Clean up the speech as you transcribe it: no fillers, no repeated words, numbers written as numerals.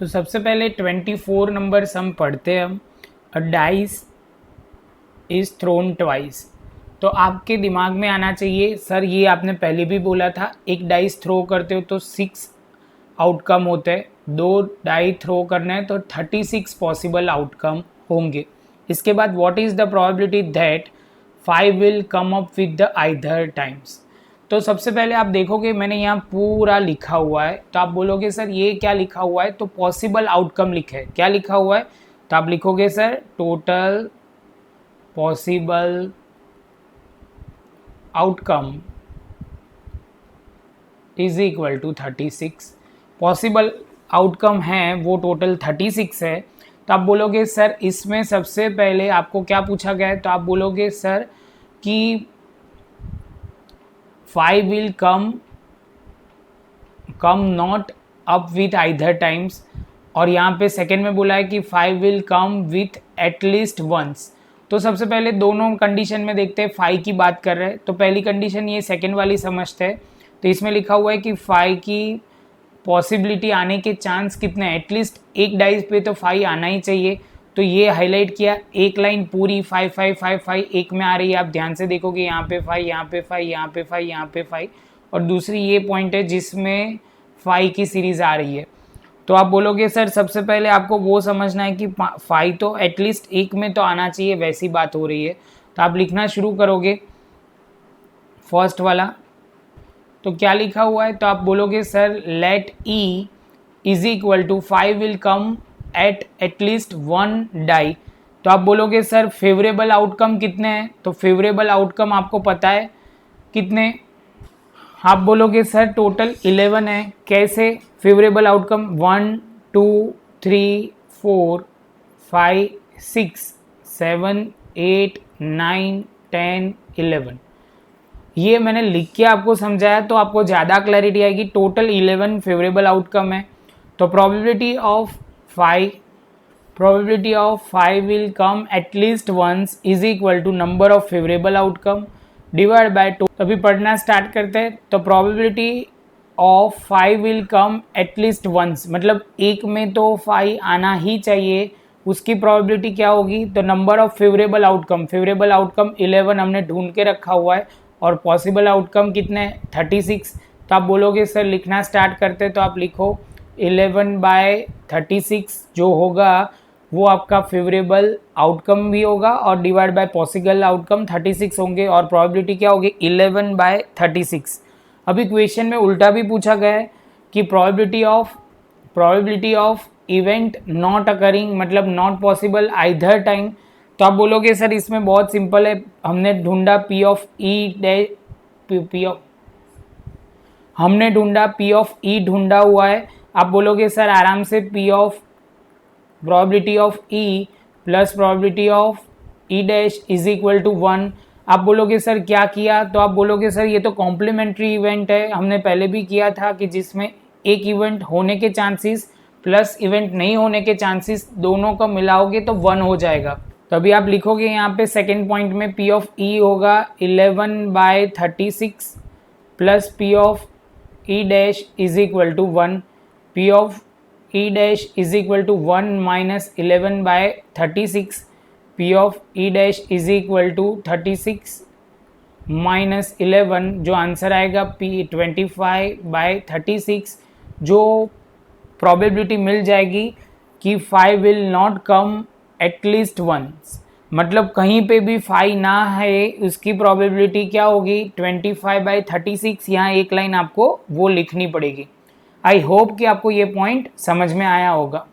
तो सबसे पहले 24 नंबर सम पढ़ते हैं हम। अ डाइस इज थ्रोन ट्वाइस। तो आपके दिमाग में आना चाहिए सर ये आपने पहले भी बोला था, एक डाइस थ्रो करते हो तो 6 आउटकम होते हैं, 2 डाई थ्रो करना है तो 36 पॉसिबल आउटकम होंगे। इसके बाद what is the probability that 5 will come up with the either times. तो सबसे पहले आप देखोगे मैंने यहाँ पूरा लिखा हुआ है, तो आप बोलोगे सर ये क्या लिखा हुआ है, तो पॉसिबल आउटकम लिखे है। क्या लिखा हुआ है, तो आप लिखोगे sir total possible outcome is equal to 36। Possible outcome है वो टोटल 36 है। तो आप बोलोगे सर इसमें सबसे पहले आपको क्या पूछा गया है, तो आप बोलोगे सर कि 5 will come not up with either times, और यहाँ पे सेकेंड में बोला है कि 5 will come with at least once. तो सबसे पहले दोनों कंडीशन में देखते हैं 5 की बात कर रहे हैं, तो पहली कंडीशन ये सेकेंड वाली समझते हैं। तो इसमें लिखा हुआ है कि 5 की पॉसिबिलिटी आने के चांस कितने हैं, एटलीस्ट एक डाइस पे तो 5 आना ही चाहिए। तो ये हाईलाइट किया, एक लाइन पूरी 5 5 5 5 एक में आ रही है। आप ध्यान से देखोगे यहाँ पे 5, यहाँ पे 5, यहाँ पे 5, यहाँ पे 5, और दूसरी ये पॉइंट है जिसमें 5 की सीरीज आ रही है। तो आप बोलोगे सर सबसे पहले आपको वो समझना है कि 5 तो एटलीस्ट एक में तो आना चाहिए, वैसी बात हो रही है। तो आप लिखना शुरू करोगे फर्स्ट वाला। तो क्या लिखा हुआ है, तो आप बोलोगे sir let E is equal to 5 will come at at least 1 die. तो आप बोलोगे सर फेवरेबल आउटकम कितने हैं, तो फेवरेबल आउटकम आपको पता है कितने, आप बोलोगे सर टोटल 11 है। कैसे फेवरेबल आउटकम, 1 2 3 4 5 6 7 8 9 10 11, ये मैंने लिख के आपको समझाया तो आपको ज़्यादा क्लैरिटी आएगी। टोटल 11 फेवरेबल आउटकम है। तो probability of 5 will come at least once is equal to number of favourable outcome divide by 2। अभी पढ़ना स्टार्ट करते हैं। तो probability of 5 will come at least once, मतलब एक में तो 5 आना ही चाहिए, उसकी प्रोबेबिलिटी क्या होगी, तो नंबर ऑफ फेवरेबल आउटकम 11 हमने ढूंढ के रखा हुआ है, और पॉसिबल आउटकम कितने 36। तो आप बोलोगे सर लिखना स्टार्ट करते, तो आप लिखो 11/36 जो होगा वो आपका फेवरेबल आउटकम भी होगा, और डिवाइड बाय पॉसिबल आउटकम 36 होंगे, और प्रोबेबिलिटी क्या होगी 11/36। अभी क्वेश्चन में उल्टा भी पूछा गया है कि probability of event not occurring, मतलब नॉट पॉसिबल आइदर टाइम। तो आप बोलोगे सर इसमें बहुत सिंपल है, हमने ढूंढा P ऑफ E ढूंढा हुआ है। आप बोलोगे सर आराम से P of probability of E plus probability of E dash is equal to 1। आप बोलोगे सर क्या किया, तो आप बोलोगे सर ये तो कॉम्प्लीमेंट्री इवेंट है, हमने पहले भी किया था कि जिसमें एक इवेंट होने के चांसेस प्लस इवेंट नहीं होने के चांसेस दोनों को मिलाओगे तो 1 हो जाएगा। तो अभी आप लिखोगे यहाँ पे सेकेंड पॉइंट में P ऑफ E होगा 11/36 plus P of E dash is equal to 1। P of E dash is equal to 1 minus 11/36। P of E dash is equal to 36 minus 11, जो आंसर आएगा P 25/36, जो probability मिल जाएगी कि 5 will not come at least once, मतलब कहीं पे भी 5 ना है, उसकी प्रोबेबिलिटी क्या होगी 25/36। यहाँ एक लाइन आपको वो लिखनी पड़ेगी। आई होप कि आपको ये पॉइंट समझ में आया होगा।